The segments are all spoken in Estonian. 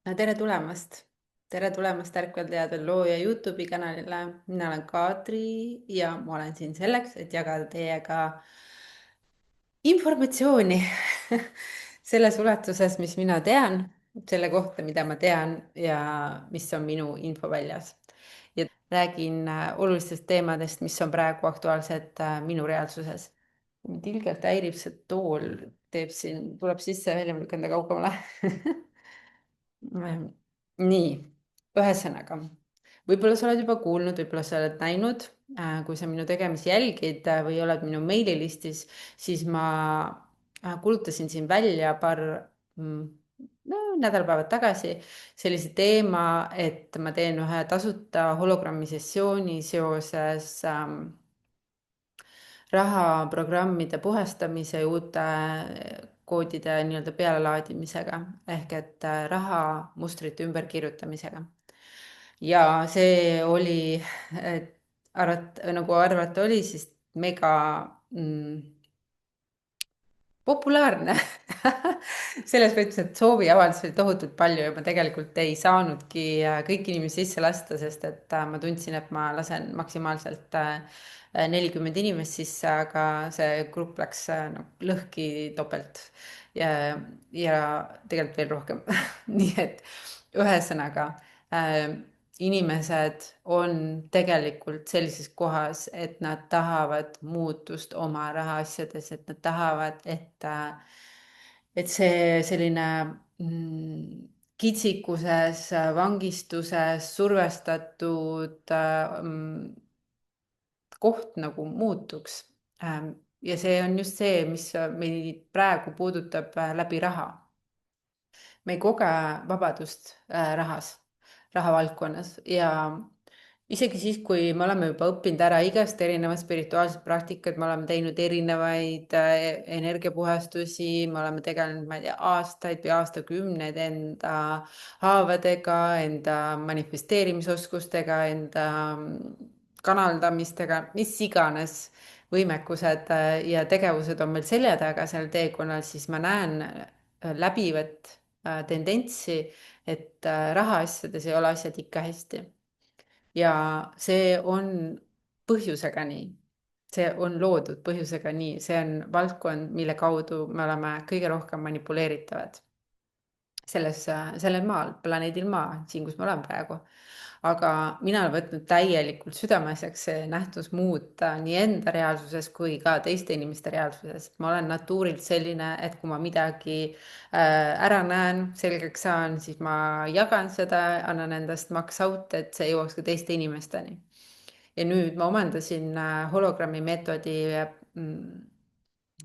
Tere tulemast! Tere tulemast Tarkvalt looja YouTube'i kanalile. Mina olen Kadri ja ma olen siin selleks, et jagada teiega informatsiooni selles ulatuses, mis mina tean, selle kohta, mida ma tean ja mis on minu infoväljas. Ja räägin olulistest teemadest, mis on praegu aktuaalsed minu reaalsuses. Ilgelt häirib see tool, tuleb sisse ja välja, ma lükkan ta kaugemale. Nii, ühesõnaga, võib-olla sa oled juba kuulnud, võib-olla sa oled näinud, kui sa minu tegemisi jälgid või oled minu meililistis, siis ma kuulutasin siin välja nädalpäevad tagasi sellise teema, et ma teen ühe tasuta hologrammi sessiooni seoses rahaprogrammide puhastamise ja uute koodide nii-öelda pealelaadimisega ehk et rahamustrite ümberkirjutamisega. Ja see oli, nagu arvata oli, siis mega populaarne selles mõttes, et sooviavaldusi oli tohutult palju ja ma tegelikult ei saanudki kõiki inimesi sisse lasta, sest et ma tundsin, et ma lasen maksimaalselt 40 inimest sisse, aga see grupp läks lõhki topelt ja tegelikult veel rohkem. Nii et ühesõnaga inimesed on tegelikult sellises kohas, et nad tahavad muutust oma rahaasjades, et nad tahavad, et see selline kitsikuses, vangistuses, survestatud koht nagu muutuks. Ja see on just see, mis meid praegu puudutab läbi raha. Me ei koge vabadust rahavaldkonnas ja isegi siis, kui me oleme juba õppinud ära igast erinevad spirituaalsed praktikad, me oleme teinud erinevaid energiapuhastusi, me oleme tegelenud, ma ei tea, aastaid või aastakümneid enda haavadega, enda manifesteerimisoskustega, enda kanaldamistega, mis iganes võimekused ja tegevused on meil selja taga seal teekonnal, siis ma näen läbivat tendentsi, et rahaasjades ei ole asjad ikka hästi. Ja see on põhjusega nii. See on loodud põhjusega nii. See on valdkond, mille kaudu me oleme kõige rohkem manipuleeritavad sellel maal, planeedil Maa, siin, kus me oleme praegu. Aga mina olen võtnud täielikult südameasjaks see nähtus muuta nii enda reaalsuses kui ka teiste inimeste reaalsuses. Ma olen natuurilt selline, et kui ma midagi ära näen, selgeks saan, siis ma jagan seda, annan endast max out, et see jõuaks ka teiste inimesteni. Ja nüüd ma omandasin hologrammi meetodi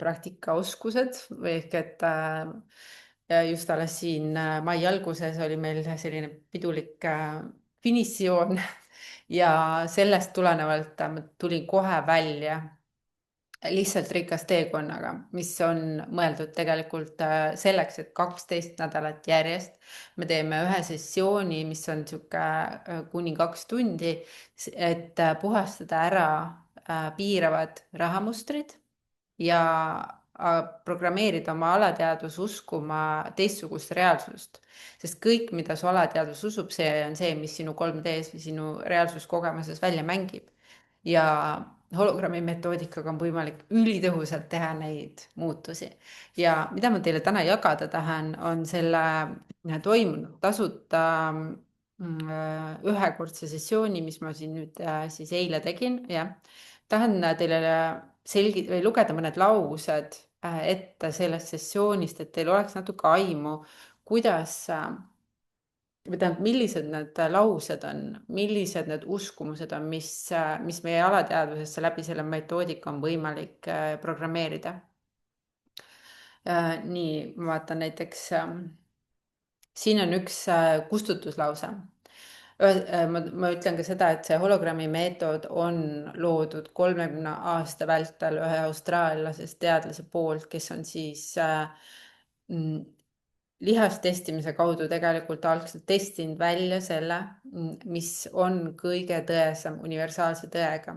praktikaoskused ehk et just alles siin mai alguses oli meil selline pidulik finišijoon ja sellest tulenevalt ma tulin kohe välja lihtsalt rikas teekonnaga, mis on mõeldud tegelikult selleks, et 12 nädalat järjest me teeme ühe sessiooni, mis on niisugune kuni 2 tundi, et puhastada ära piiravad rahamustrid ja programmeerida oma alateadvus uskuma teistsugust reaalsust. Sest kõik, mida su alateadvus usub, see on see, mis sinu 3D-s või sinu reaalsuskogemuses välja mängib. Ja hologrammi metoodikaga on võimalik ülitõhusalt teha neid muutusi. Ja mida ma teile täna jagada tahan, on selle toimunud tasuta ühekordse sessiooni, mis ma siin nüüd siis eile tegin, jah. Tahan teile või lugeda mõned laused ette sellest sessioonist, et teil oleks natuke aimu, kuidas või tähendab, millised need laused on, millised need uskumused on, mis meie alateadvusesse läbi selle metoodika on võimalik programmeerida. Nii, ma vaatan näiteks, siin on üks kustutuslause. Ma ütlen ka seda, et see hologrammi meetod on loodud 30 aasta vältel ühe austraallasest teadlase poolt, kes on siis lihastestimise kaudu tegelikult algselt testinud välja selle, mis on kõige tõesam universaalse tõega.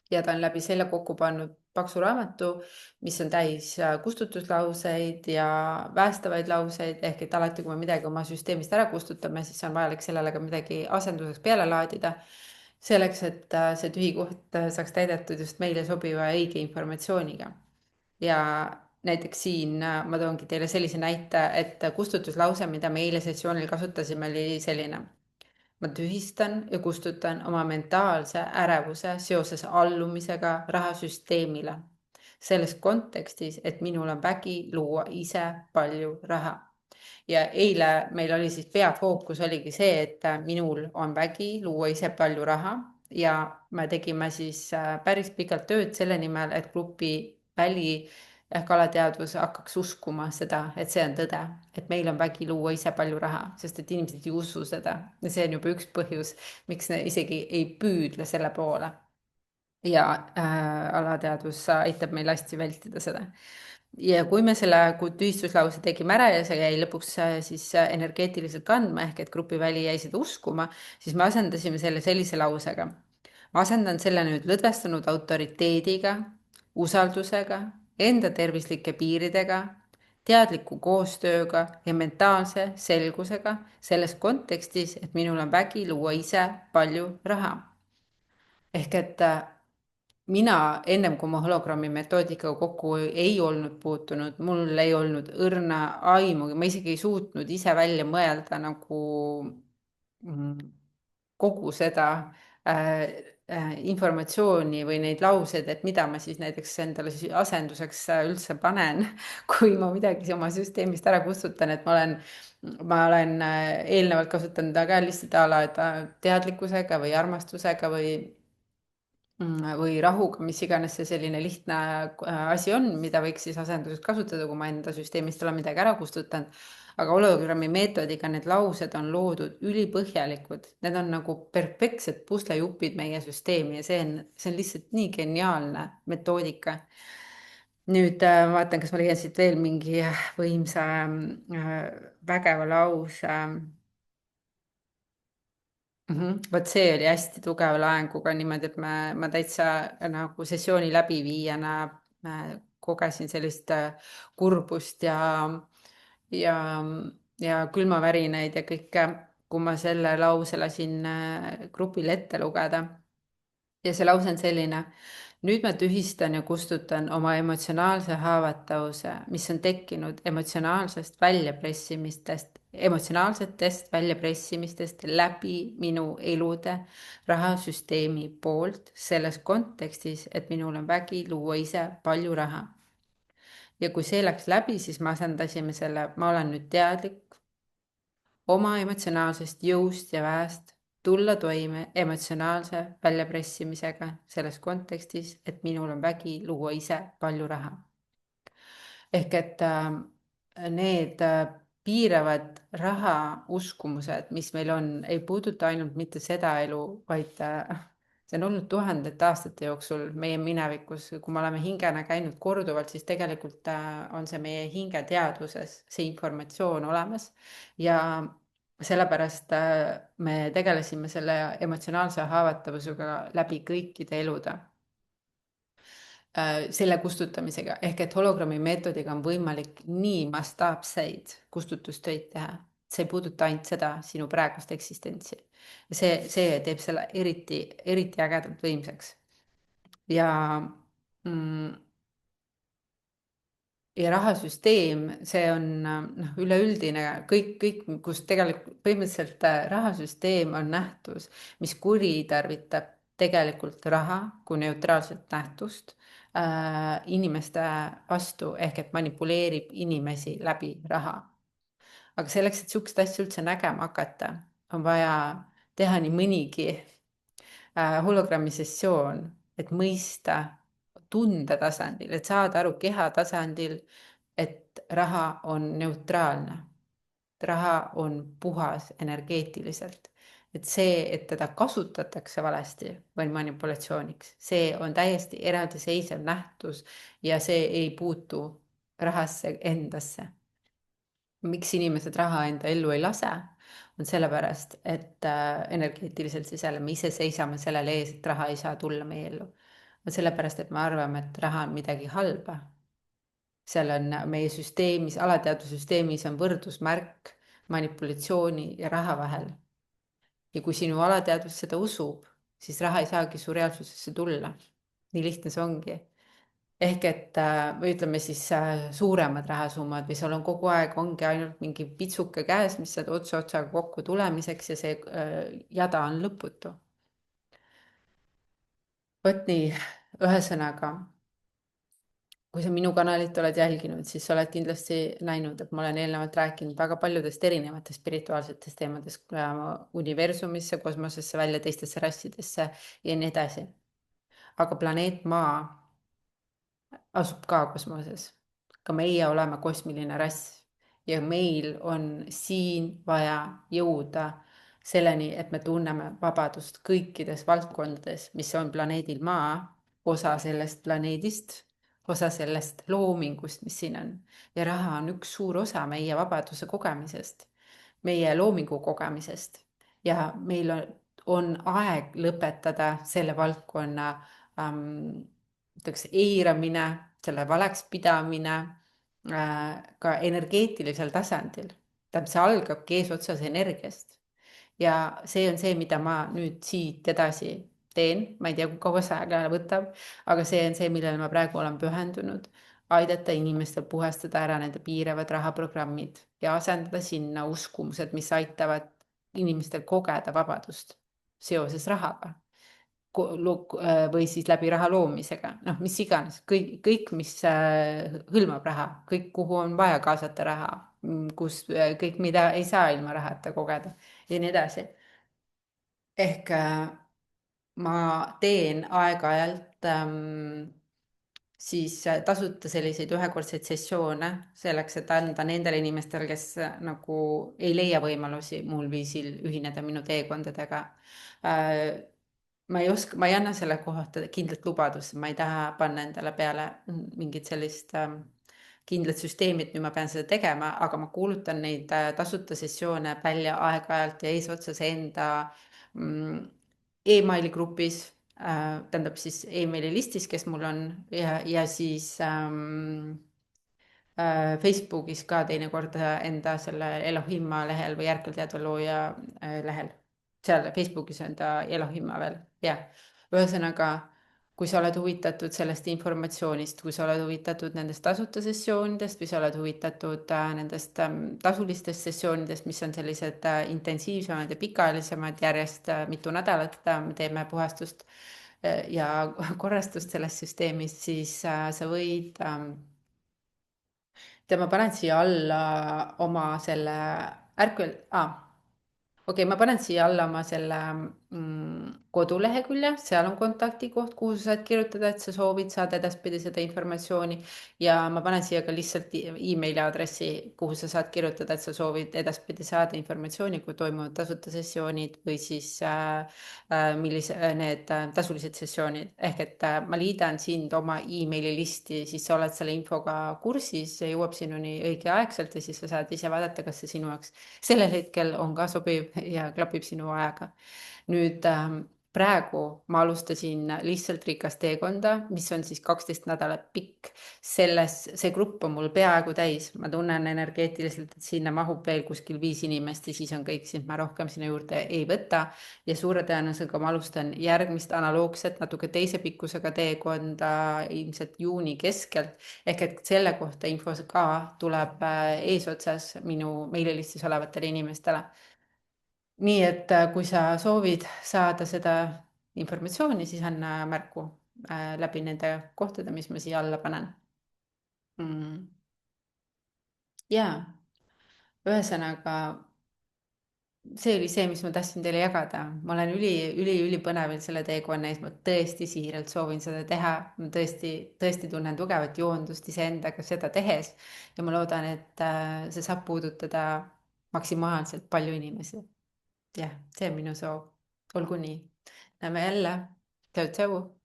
Ja ta on läbi selle kokku pannud paksu raamatu, mis on täis kustutuslauseid ja päästavaid lauseid, ehk et alati, kui me midagi oma süsteemist ära kustutame, siis on vajalik sellele ka midagi asenduseks peale laadida, selleks, et see tühi koht saaks täidetud just meile sobiva ja õige informatsiooniga. Ja näiteks siin ma toongi teile sellise näite, et kustutuslause, mida me eile sessioonil kasutasime, oli selline. Ma tühistan ja kustutan oma mentaalse ärevuse seoses allumisega rahasüsteemile. Selles kontekstis, et minul on vägi luua ise palju raha. Ja eile meil oli siis peafookus oligi see, et minul on vägi luua ise palju raha ja me tegime siis päris pikalt tööd selle nimel, et grupi väli ehk alateadvus hakkaks uskuma seda, et see on tõde, et meil on vägi luua ise palju raha, sest et inimesed ei usu seda ja see on juba üks põhjus, miks ne isegi ei püüdle selle poole. Ja alateadvus aitab meil hästi vältida seda. Ja kui me selle tühistuslause tegime ära ja see jäi lõpuks siis energeetiliselt kandma, ehk et grupiväli jäi seda uskuma, siis me asendasime selle sellise lausega. Ma asendan selle nüüd lõdvestunud autoriteediga, usaldusega, enda tervislike piiridega, teadliku koostööga ja mentaalse selgusega selles kontekstis, et minul on vägi luua ise palju raha. Ehk et mina ennem kui ma hologrammi metoodikaga kokku ei olnud puutunud, mul ei olnud õrna aimugi, ma isegi ei suutnud ise välja mõelda nagu kogu seda informatsiooni või neid lauseid, et mida ma siis näiteks endale asenduseks üldse panen, kui ma midagi oma süsteemist ära kustutan, et ma olen eelnevalt kasutanud väga lihtsalt a la teadlikkusega või armastusega või rahuga, mis iganes see selline lihtne asi on, mida võiks siis asenduseks kasutada, kui ma enda süsteemist olen midagi ära kustutanud. Aga hologrammi meetodiga need laused on loodud ülipõhjalikud, need on nagu perfektsed puslejupid meie süsteemi ja see on lihtsalt nii geniaalne metoodika. Nüüd vaatan, kas ma leian siit veel mingi võimsa vägeva lause. Vot see oli hästi tugeva laenguga niimoodi, et ma täitsa nagu sessiooni läbiviijana kogesin sellist kurbust ja, ja külmavärinaid ja kõike, kui ma selle lause lasin grupile ette lugeda. Ja see lause on selline. Nüüd ma tühistan ja kustutan oma emotsionaalse haavatavuse, mis on tekkinud emotsionaalsetest väljapressimistest läbi minu elude rahasüsteemi poolt selles kontekstis, et minul on vägi luua ise palju raha. Ja kui see läks läbi, siis me asendasime selle, ma olen nüüd teadlik oma emotsionaalsest jõust ja väest tulla toime emotsionaalse väljapressimisega selles kontekstis, et minul on vägi luua ise palju raha. Ehk et need piiravad raha uskumused, mis meil on, ei puuduta ainult mitte seda elu, vaid see on olnud tuhandete aastate jooksul meie minevikus, kui me oleme hingena käinud korduvalt, siis tegelikult on see meie hingeteadvuses, see informatsioon olemas ja sellepärast me tegelesime selle emotsionaalse haavatavusega läbi kõikide elude. Selle kustutamisega, ehk et hologrammi meetodiga on võimalik nii mastaapseid kustutustöid teha. See ei puuduta ainult seda sinu praegust eksistentsi. See teeb selle eriti ägedalt võimsaks. Ja rahasüsteem, see on üleüldine, kõik, kus tegelikult põhimõtteliselt rahasüsteem on nähtus, mis kuritarvitab tegelikult raha kui neutraalset nähtust inimeste vastu, ehk et manipuleerib inimesi läbi raha. Aga selleks, et sihukest asja üldse nägema hakata, on vaja teha nii mõnigi hologrammi sessioon, et mõista tunde tasandil, et saada aru keha tasandil, et raha on neutraalne. Raha on puhas energeetiliselt. Et see, et teda kasutatakse valesti või manipulatsiooniks, see on täiesti eraldiseisev nähtus ja see ei puutu rahasse endasse. Miks inimesed raha enda ellu ei lase, on sellepärast, et energeetiliselt siis jälle me ise seisame sellele ees, et raha ei saa tulla meie ellu. on sellepärast, et me arvame, et raha on midagi halba. seal on meie süsteemis, alateadvussüsteemis on võrdusmärk manipulatsiooni ja raha vahel. ja kui sinu alateadvus seda usub, siis raha ei saagi su reaalsusesse tulla. nii lihtne see ongi. ehk et või ütleme siis suuremad rahasummad või sul on kogu aeg ongi ainult mingi pitsuke käes, mis saad ots otsaga kokku tulemiseks ja see jada on lõputu. vot nii, ühesõnaga, kui sa minu kanalit oled jälginud, siis sa oled kindlasti näinud, et ma olen eelnevalt rääkinud väga paljudest erinevatest spirituaalsetest teemadest universumisse, kosmosesse välja, teistesse rassidesse ja nii edasi. aga planeet Maa asub ka kosmoses. ka meie oleme kosmiline rass ja meil on siin vaja jõuda selleni, et me tunneme vabadust kõikides valdkondades, mis on planeedil Maa, osa sellest planeedist, osa sellest loomingust, mis siin on. ja raha on üks suur osa meie vabaduse kogemisest, meie loomingu kogemisest ja meil on aeg lõpetada selle valdkonna ütleks eiramine, selle valeks pidamine ka energeetilisel tasandil. tähendab, see algabki eesotsas energiast. ja see on see, mida ma nüüd siit edasi teen, ma ei tea, kui kaua see aega võtab, aga see on see, millele ma praegu olen pühendunud, aidata inimestel puhastada ära nende piiravad rahaprogrammid ja asendada sinna uskumused, mis aitavad inimestel kogeda vabadust seoses rahaga või siis läbi raha loomisega, noh, mis iganes, kõik, mis hõlmab raha, kõik, kuhu on vaja kaasata raha, kus kõik, mida ei saa ilma rahata kogeda ja nii edasi. ehk ma teen aeg-ajalt siis tasuta selliseid ühekordseid sessioone selleks, et anda nendele inimestele, kes nagu ei leia võimalusi muul viisil ühineda minu teekondadega. ma ei oska, ma ei anna selle kohta kindlat lubadust, ma ei taha panna endale peale mingit sellist kindlat süsteemi, et nüüd ma pean seda tegema, aga ma kuulutan neid tasuta sessioone välja aeg-ajalt ja eesotsas enda emaili grupis, tähendab siis emaili listis, kes mul on ja siis Facebookis ka teinekord enda selle Elohimma lehel või Järkel teadva looja lehel. seal Facebookis on ta Elohimma veel, jah. ühesõnaga, kui sa oled huvitatud sellest informatsioonist, kui sa oled huvitatud nendest tasuta sessioonidest või sa oled huvitatud nendest tasulistest sessioonidest, mis on sellised intensiivsemad ja pikaajalisemad, järjest mitu nädalat me teeme puhastust ja korrastust selles süsteemis, siis sa võid ma panen siia alla oma selle okei, ma panen siia alla oma selle kodulehekülje, seal on kontaktikoht, kuhu sa saad kirjutada, et sa soovid saada edaspidi seda informatsiooni ja ma panen siia ka lihtsalt emaili aadressi, kuhu sa saad kirjutada, et sa soovid edaspidi saada informatsiooni, kui toimuvad tasuta sessioonid või siis need tasulised sessioonid. ehk et ma liidan sind oma emaili listi, siis sa oled selle infoga kursis, see jõuab sinuni õigeaegselt ja siis sa saad ise vaadata, kas see sinu jaoks sellel hetkel on ka sobiv ja klapib sinu ajaga. nüüd praegu ma alustasin lihtsalt Rikast teekonda, mis on siis 12 nädalat pikk. see grupp on mul peaaegu täis, ma tunnen energeetiliselt, et sinna mahub veel kuskil 5 inimest ja siis on kõik, siis ma rohkem sinna juurde ei võta. ja suure tõenäosusega ma alustan järgmist analoogset, natuke teise pikkusega teekonda ilmselt juuni keskel. ehk et selle kohta info ka tuleb eesotsas minu meililistis olevatele inimestele. nii et kui sa soovid saada seda informatsiooni, siis anna märku läbi nende kohtade, mis ma siia alla panen. ja ühesõnaga, see oli see, mis ma tahtsin teile jagada. ma olen ülipõnevil selle teekonna ees, ma tõesti siiralt soovin seda teha. ma tõesti tunnen tugevat joondust iseendaga seda tehes ja ma loodan, et see saab puudutada maksimaalselt palju inimesi. jah, see on minu soov. olgu nii. Näeme jälle. Tšau, tšau.